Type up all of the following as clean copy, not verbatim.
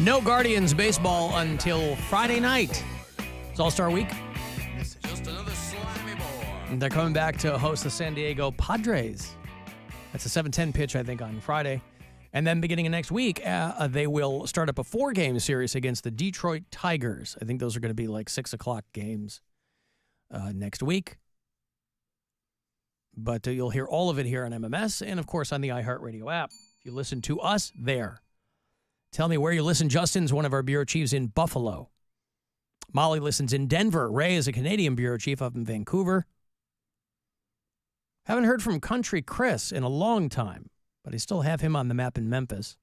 No Guardians baseball until Friday night. It's All-Star Week. Just another slimy boy. They're coming back to host the San Diego Padres. That's a 7:10 pitch, I think, on Friday. And then beginning of next week, they will start up a 4-game series against the Detroit Tigers. I think those are going to be like 6 o'clock games next week. But you'll hear all of it here on MMS and, of course, on the iHeartRadio app. If you listen to us there. Tell me where you listen. Justin's one of our bureau chiefs in Buffalo. Molly listens in Denver. Ray is a Canadian bureau chief up in Vancouver. Haven't heard from Country Chris in a long time, but I still have him on the map in Memphis.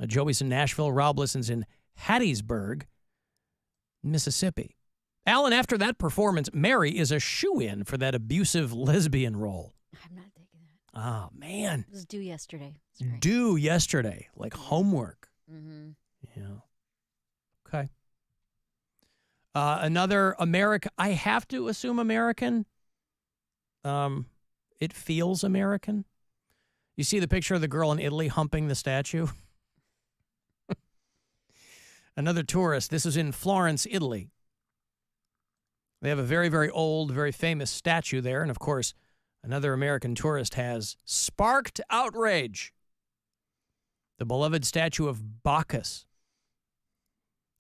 Joey's in Nashville. Rob listens in Hattiesburg, Mississippi. Alan, after that performance, Mary is a shoo-in for that abusive lesbian role. I'm not taking that. Oh, man. It was due yesterday. Due yesterday, like homework. Mm-hmm. Yeah. Okay. Another American. I have to assume American. It feels American. You see the picture of the girl in Italy humping the statue? Another tourist. This is in Florence, Italy. They have a very, very old, very famous statue there. And, of course, another American tourist has sparked outrage. The beloved statue of Bacchus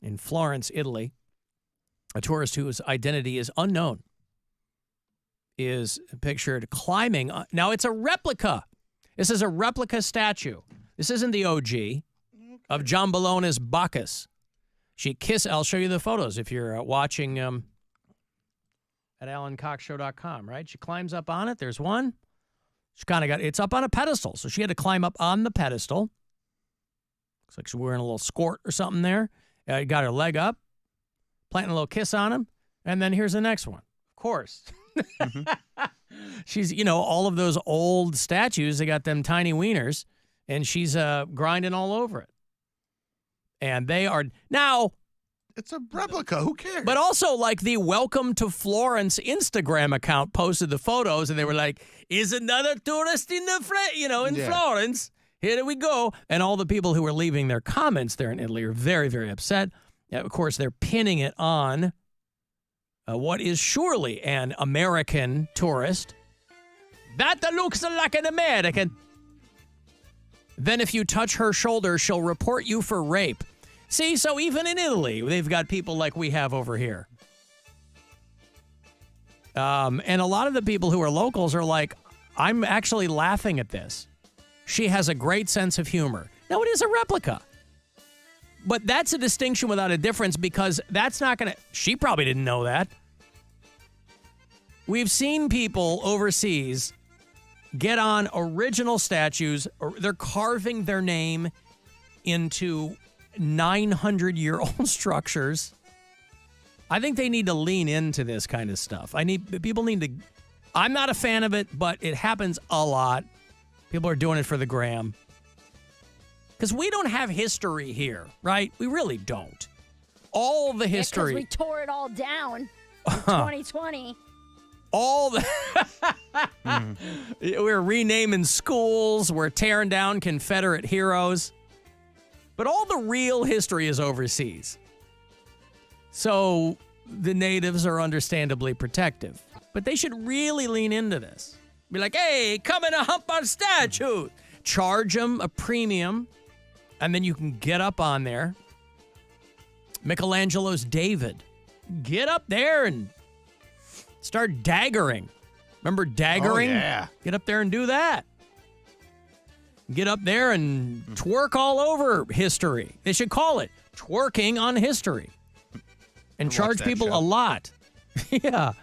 in Florence, Italy. A tourist whose identity is unknown is pictured climbing. Now, it's a replica. This is a replica statue. This isn't the OG of John Bologna's Bacchus. I'll show you the photos if you're watching at AlanCoxShow.com, right? She climbs up on it. There's one. She kind of it's up on a pedestal, so she had to climb up on the pedestal. Looks like she's wearing a little skirt or something there. Got her leg up, planting a little kiss on him, and then here's the next one. Of course. Mm-hmm. She's, all of those old statues, they got them tiny wieners, and she's grinding all over it. And they are now. It's a replica. Who cares? But also, like, the Welcome to Florence Instagram account posted the photos, and they were like, "Is another tourist in Florence? Here we go." And all the people who were leaving their comments there in Italy are very, very upset. Of course, they're pinning it on what is surely an American tourist. That looks like an American. Then if you touch her shoulder, she'll report you for rape. See, so even in Italy, they've got people like we have over here. And a lot of the people who are locals are like, I'm actually laughing at this. She has a great sense of humor. Now, it is a replica. But that's a distinction without a difference because that's not going to... She probably didn't know that. We've seen people overseas get on original statues. Or they're carving their name into 900-year-old structures. I think they need to lean into this kind of stuff. People need to... I'm not a fan of it, but it happens a lot. People are doing it for the gram. Because we don't have history here, right? We really don't. All the history... Because we tore it all down in 2020. All the... We're renaming schools. We're tearing down Confederate heroes. But all the real history is overseas. So the natives are understandably protective. But they should really lean into this. Be like, hey, come and hump our statue. Charge them a premium. And then you can get up on there. Michelangelo's David. Get up there and start daggering. Remember daggering? Oh, yeah. Get up there and do that. Get up there and twerk all over history. They should call it twerking on history. And charge people a lot. Yeah.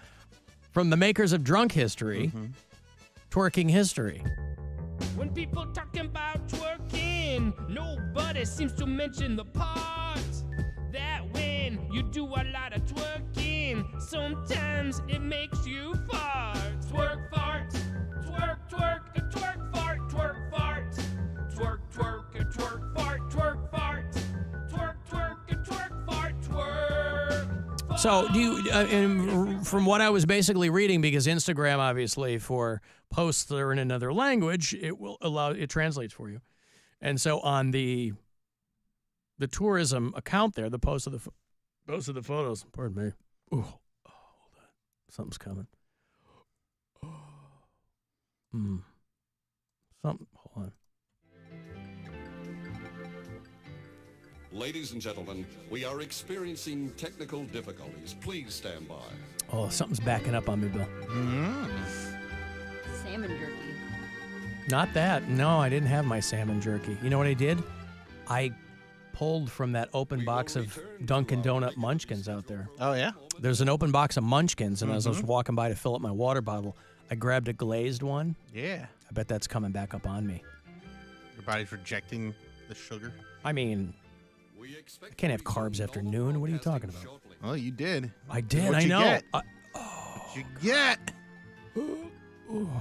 From the makers of Drunk History, twerking history. When people talking about twerking, nobody seems to mention the part that when you do a lot of twerking, sometimes it makes you fart. Twerk, fart, twerk, twerk, twerk, fart, twerk, fart, twerk, twerk, twerk, fart, twerk, fart, twerk, twerk, twerk, fart, twerk. So, do you, from what I was basically reading, because Instagram, obviously, for posts that are in another language, it translates for you. And so on the the tourism account there, the post of the photos. Pardon me. Ooh. Oh, hold on. Something's coming. Hold on. Ladies and gentlemen, we are experiencing technical difficulties. Please stand by. Oh, something's backing up on me, Bill. Salmon jerky. Not that. No, I didn't have my salmon jerky. You know what I did? I pulled from that open box of Dunkin' Donut Munchkins out there. Oh, yeah? There's an open box of Munchkins, and as I was walking by to fill up my water bottle, I grabbed a glazed one. Yeah. I bet that's coming back up on me. Your body's rejecting the sugar. I mean, I can't have carbs after noon. What are you talking about? Oh, you did. I did. What'd I you know. get? What'd you get?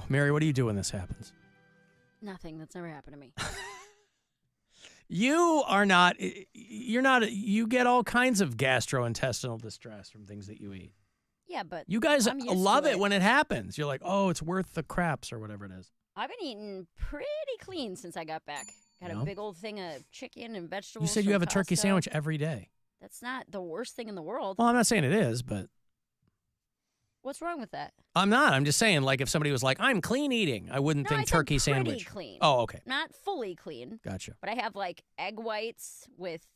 Mary, what do you do when this happens? Nothing. That's never happened to me. You are not. You're not. You get all kinds of gastrointestinal distress from things that you eat. Yeah, but You guys I'm used to love it when it happens. You're like, oh, it's worth the craps or whatever it is. I've been eating pretty clean since I got back. Got Yeah. a big old thing of chicken and vegetables. You said you from have a turkey Costco. sandwich every day. That's not the worst thing in the world. Well, I'm not saying it is, but What's wrong with that? I'm not. I'm just saying, like, if somebody was like, I'm clean eating, I wouldn't No, think I said turkey pretty sandwich. clean. Oh, okay. Not fully clean, Gotcha. but I have like egg whites with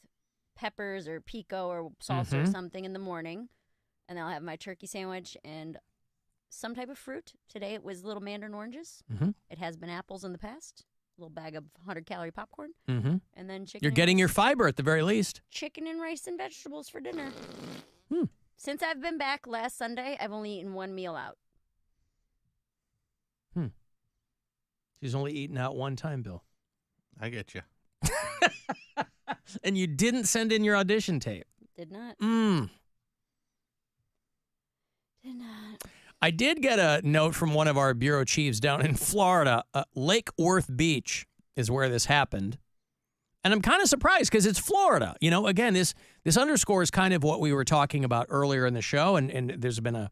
peppers or pico or salsa or Mhm. something in the morning, and I'll have my turkey sandwich and some type of fruit. Today it was little mandarin oranges. Mhm. It has been apples in the past. A little bag of 100-calorie popcorn, Mm-hmm. and then chicken. You're and getting your rice. fiber at the very least. Chicken and rice and vegetables for dinner. Hmm. Since I've been back last Sunday, I've only eaten one meal out. She's only eaten out one time, Bill. I get you. And you didn't send in your audition tape. Did not. Mm. Did not. I did get a note from one of our bureau chiefs down in Florida. Lake Worth Beach is where this happened. And I'm kind of surprised because it's Florida. You know, again, this underscores kind of what we were talking about earlier in the show. And there's been a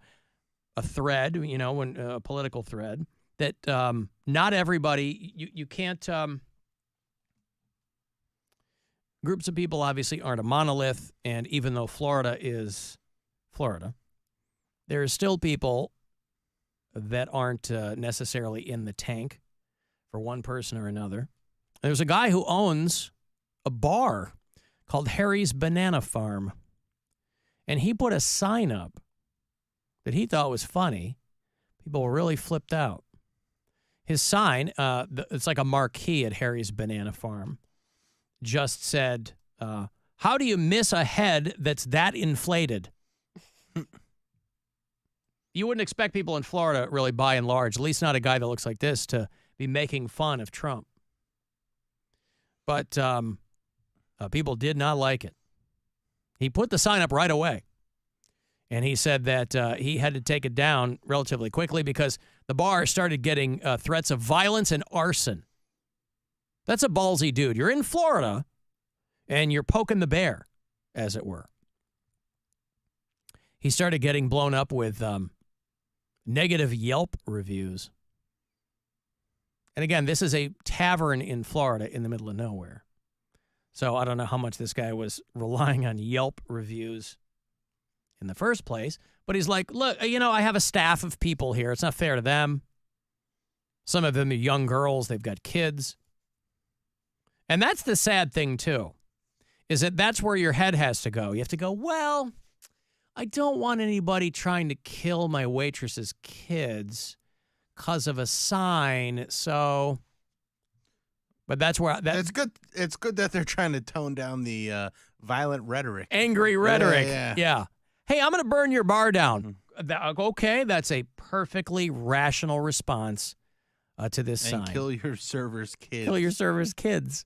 thread, you know, a political thread that not everybody, you can't, groups of people obviously aren't a monolith. And even though Florida is Florida, there are still people that aren't necessarily in the tank for one person or another. There's a guy who owns a bar called Harry's Banana Farm, and he put a sign up that he thought was funny. People were really flipped out. His sign, it's like a marquee at Harry's Banana Farm, just said, how do you miss a head that's that inflated? You wouldn't expect people in Florida, really, by and large, at least not a guy that looks like this, to be making fun of Trump. But people did not like it. He put the sign up right away. And he said that he had to take it down relatively quickly because the bar started getting threats of violence and arson. That's a ballsy dude. You're in Florida, and you're poking the bear, as it were. He started getting blown up with negative Yelp reviews. And again, this is a tavern in Florida in the middle of nowhere. So I don't know how much this guy was relying on Yelp reviews in the first place. But he's like, look, you know, I have a staff of people here. It's not fair to them. Some of them are young girls. They've got kids. And that's the sad thing, too, is that that's where your head has to go. You have to go, well, I don't want anybody trying to kill my waitress's kids because of a sign. So, but that's where It's good. It's good that they're trying to tone down the violent rhetoric. angry rhetoric. Yeah. Hey, I'm going to burn your bar down. Okay, that's a perfectly rational response to this And sign. kill your server's kids. Kill your server's kids.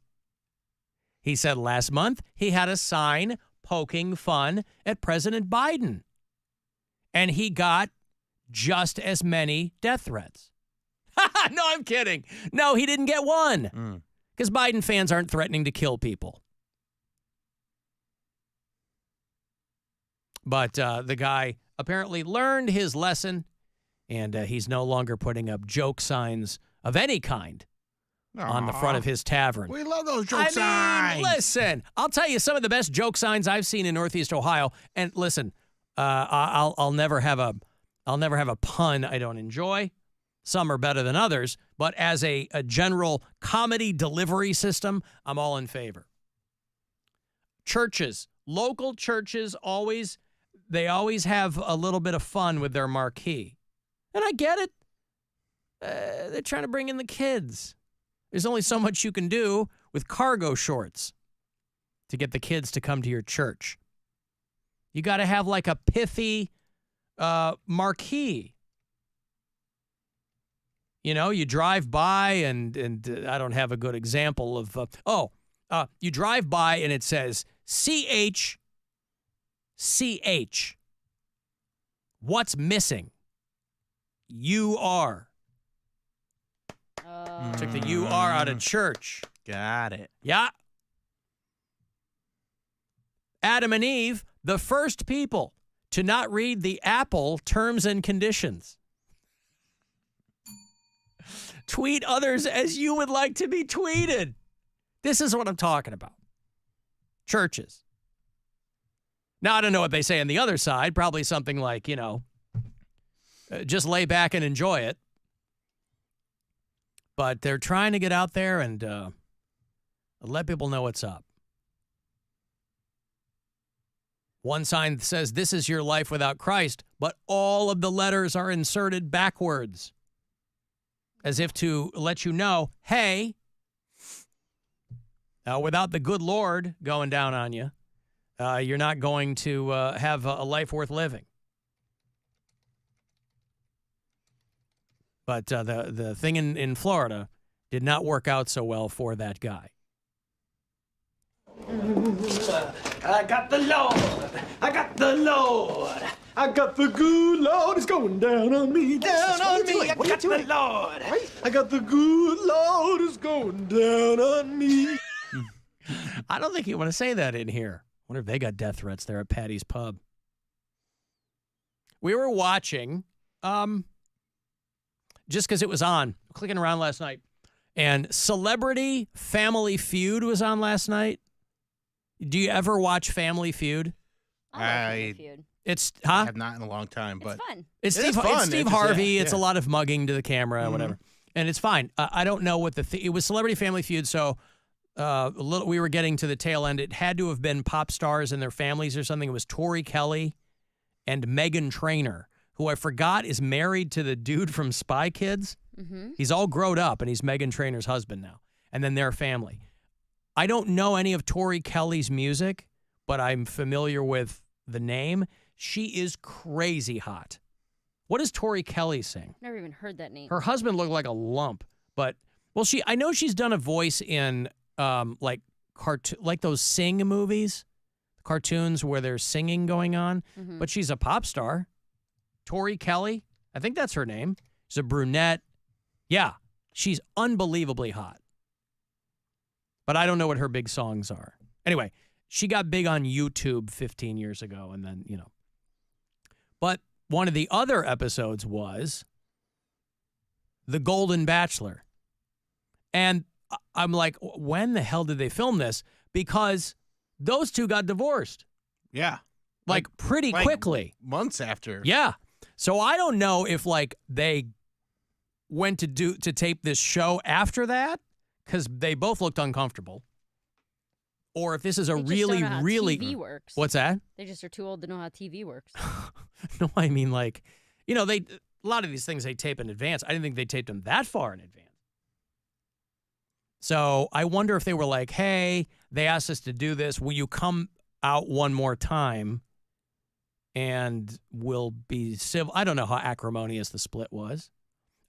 He said last month he had a sign poking fun at President Biden. And he got just as many death threats. No, I'm kidding. No, he didn't get one. Because Biden fans aren't threatening to kill people. But the guy apparently learned his lesson, and he's no longer putting up joke signs of any kind on the front of his tavern. We love those joke signs. Listen, I'll tell you some of the best joke signs I've seen in Northeast Ohio. And listen, I'll never have a pun I don't enjoy. Some are better than others, but as a general comedy delivery system, I'm all in favor. Churches, local churches, always have a little bit of fun with their marquee. And I get it. They're trying to bring in the kids. There's only so much you can do with cargo shorts to get the kids to come to your church. You got to have like a pithy marquee. You know, you drive by and I don't have a good example of, you drive by and it says CH. What's missing? You are. Took the UR out of church. Got it. Yeah. Adam and Eve, the first people to not read the Apple terms and conditions. Tweet others as you would like to be tweeted. This is what I'm talking about. Churches. Now, I don't know what they say on the other side. Probably something like, just lay back and enjoy it. But they're trying to get out there and let people know what's up. One sign says, "This is your life without Christ," but all of the letters are inserted backwards, as if to let you know, hey, without the good Lord going down on you, you're not going to have a life worth living. But the thing in Florida did not work out so well for that guy. I got the Lord. I got the Lord. I got the good Lord. It's going down on me. Down on me. I got the Lord. I got the good Lord. It's going down on me. I don't think you want to say that in here. I wonder if they got death threats there at Patty's Pub. We were watching, just because it was on, clicking around last night, and Celebrity Family Feud was on last night. Do you ever watch Family Feud? I love Family Feud. I have not in a long time, but It's fun. It's It is Steve, fun. it's Steve It's just- Harvey. yeah, It's a yeah. lot of mugging to the camera, whatever. And it's fine. I don't know what it was Celebrity Family Feud, so we were getting to the tail end. It had to have been pop stars and their families or something. It was Tori Kelly and Meghan Trainor, who I forgot is married to the dude from Spy Kids. Mm-hmm. He's all grown up, and he's Meghan Trainor's husband now. And then their family. I don't know any of Tori Kelly's music, but I'm familiar with the name. She is crazy hot. What does Tori Kelly sing? Never even heard that name. Her husband looked like a lump, but I know she's done a voice in like those Sing movies, cartoons where there's singing going on. Mm-hmm. But she's a pop star. Tori Kelly, I think that's her name. She's a brunette. Yeah, she's unbelievably hot. But I don't know what her big songs are. Anyway, she got big on YouTube 15 years ago, and then, But one of the other episodes was The Golden Bachelor. And I'm like, when the hell did they film this? Because those two got divorced. yeah, Pretty like quickly. months after. Yeah. So I don't know if they went to tape this show after that, because they both looked uncomfortable. Or if this is a They just really, don't know how really. TV works. What's that? They just are too old to know how TV works. No, I mean, they a lot of these things they tape in advance. I didn't think they taped them that far in advance. So I wonder if they were like, hey, they asked us to do this. Will you come out one more time? And we'll be civil. I don't know how acrimonious the split was.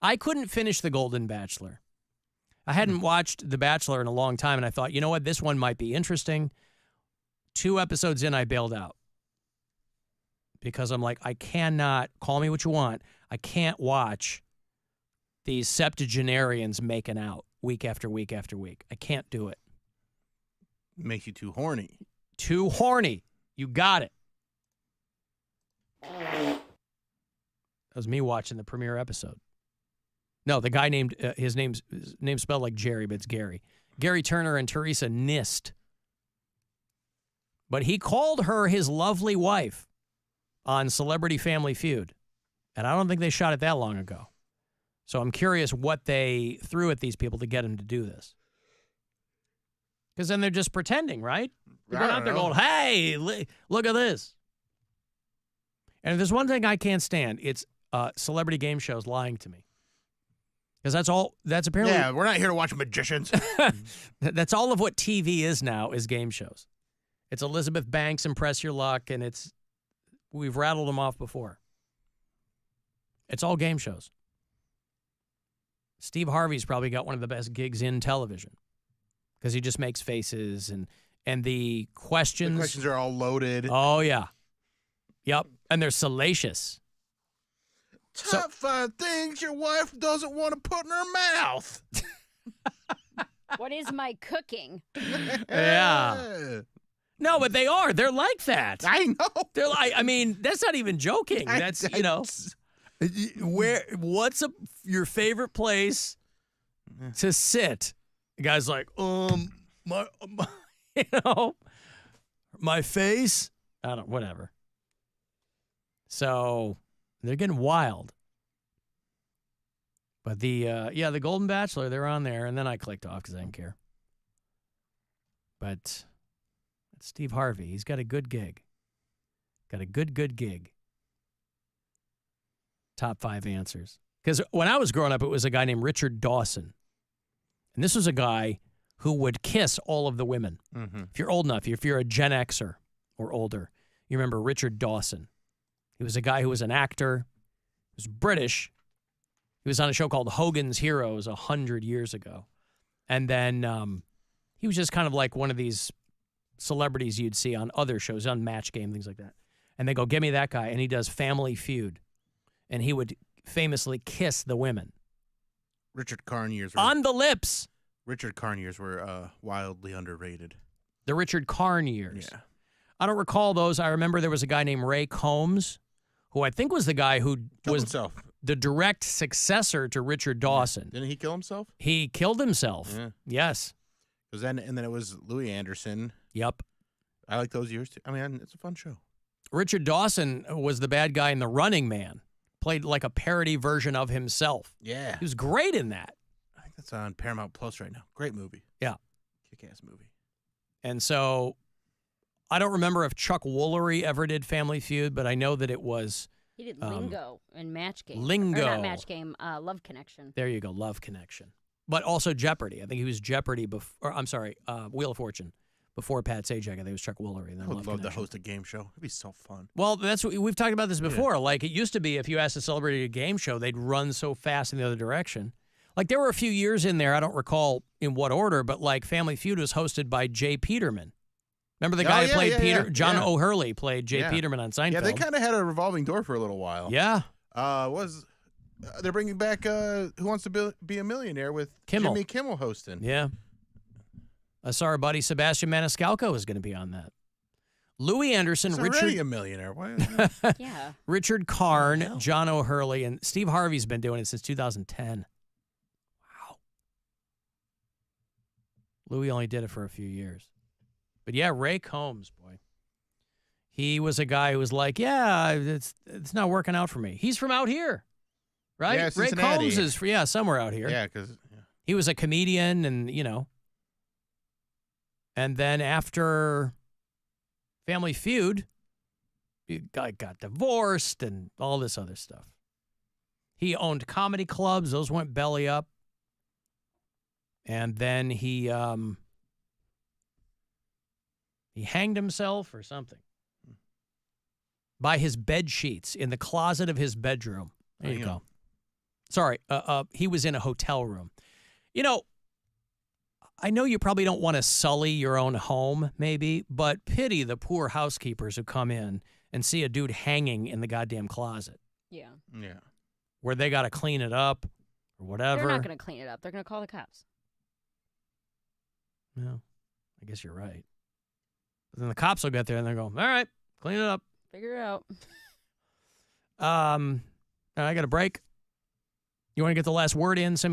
I couldn't finish The Golden Bachelor. I hadn't watched The Bachelor in a long time, and I thought, you know what, this one might be interesting. 2 episodes in, I bailed out. Because I'm like, I cannot, call me what you want, I can't watch these septuagenarians making out week after week after week. I can't do it. Makes you too horny. Too horny. You got it. That was me watching the premiere episode. No, the guy named his name's spelled like Jerry, but it's Gary. Gary Turner and Teresa Nist. But he called her his lovely wife on Celebrity Family Feud. And I don't think they shot it that long ago. So I'm curious what they threw at these people to get them to do this. Because then they're just pretending, right? They're going out there going, hey, look at this. And if there's one thing I can't stand, it's celebrity game shows lying to me. Because that's apparently... Yeah, we're not here to watch magicians. That's all of what TV is now, is game shows. It's Elizabeth Banks and Press Your Luck, and we've rattled them off before. It's all game shows. Steve Harvey's probably got one of the best gigs in television because he just makes faces and the questions... The questions are all loaded. Oh, yeah. Yep, and they're salacious. Top 5 things your wife doesn't want to put in her mouth. What is my cooking? Yeah. No, but they are. They're like that. I know. They're like, I mean, that's not even joking. That's, what's your favorite place to sit? The guy's like, my my face. I don't, whatever. So they're getting wild. But the Golden Bachelor, they're on there, and then I clicked off because I didn't care. But Steve Harvey, he's got a good gig. Got a good gig. Top 5 answers. Because when I was growing up, it was a guy named Richard Dawson. And this was a guy who would kiss all of the women. Mm-hmm. If you're old enough, if you're a Gen Xer or older, you remember Richard Dawson. He was a guy who was an actor. He was British. He was on a show called Hogan's Heroes 100 years ago. And then he was just kind of like one of these celebrities you'd see on other shows, on Match Game, things like that. And they go, give me that guy. And he does Family Feud. And he would famously kiss the women. Richard Karn years. On the lips. Richard Karn years were wildly underrated. The Richard Karn years. Yeah. I don't recall those. I remember there was a guy named Ray Combs, who I think was the guy who Killed was himself. The direct successor to Richard Dawson. Didn't he kill himself? He killed himself. Yeah. Yes. And then it was Louis Anderson. Yep. I like those years too. I mean, it's a fun show. Richard Dawson was the bad guy in The Running Man. Played like a parody version of himself. Yeah. He was great in that. I think that's on Paramount Plus right now. Great movie. Yeah. Kick-ass movie. And so I don't remember if Chuck Woolery ever did Family Feud, but I know that it was... He did Lingo and Match Game. Lingo. Or not Match Game, Love Connection. There you go, Love Connection. But also Jeopardy. I think he was Jeopardy before... I'm sorry, Wheel of Fortune. Before Pat Sajak, I think it was Chuck Woolery. And then I would love to Connection. host a game show. It'd be so fun. Well, that's what we've talked about this before. Yeah. Like, it used to be if you asked a celebrity to a game show, they'd run so fast in the other direction. Like, there were a few years in there, I don't recall in what order, but like Family Feud was hosted by Jay Peterman. Remember the guy who played Peter? John O'Hurley played Jay Peterman on Seinfeld. Yeah, they kind of had a revolving door for a little while. Yeah. They're bringing back Who Wants to Be a Millionaire with Kimmel. Jimmy Kimmel hosting. Yeah. I saw our buddy Sebastian Maniscalco is going to be on that. Louis Anderson, He's Richard... already a millionaire. Why Yeah. Richard Karn, John O'Hurley, and Steve Harvey's been doing it since 2010. Wow. Louis only did it for a few years. But yeah, Ray Combs, boy. He was a guy who was like, yeah, it's not working out for me. He's from out here, right? Yeah, Ray Cincinnati. Combs is, somewhere out here. Yeah, because... He was a comedian and, And then after Family Feud, the guy got divorced and all this other stuff. He owned comedy clubs. Those went belly up. And then he hanged himself or something by his bed sheets in the closet of his bedroom. There you go. Sorry, he was in a hotel room. I know you probably don't want to sully your own home, maybe, but pity the poor housekeepers who come in and see a dude hanging in the goddamn closet. Yeah. Yeah. Where they got to clean it up or whatever. They're not going to clean it up. They're going to call the cops. No, I guess you're right. But then the cops will get there and they'll go, all right, clean it up. Figure it out. I got a break. You want to get the last word in? Send me a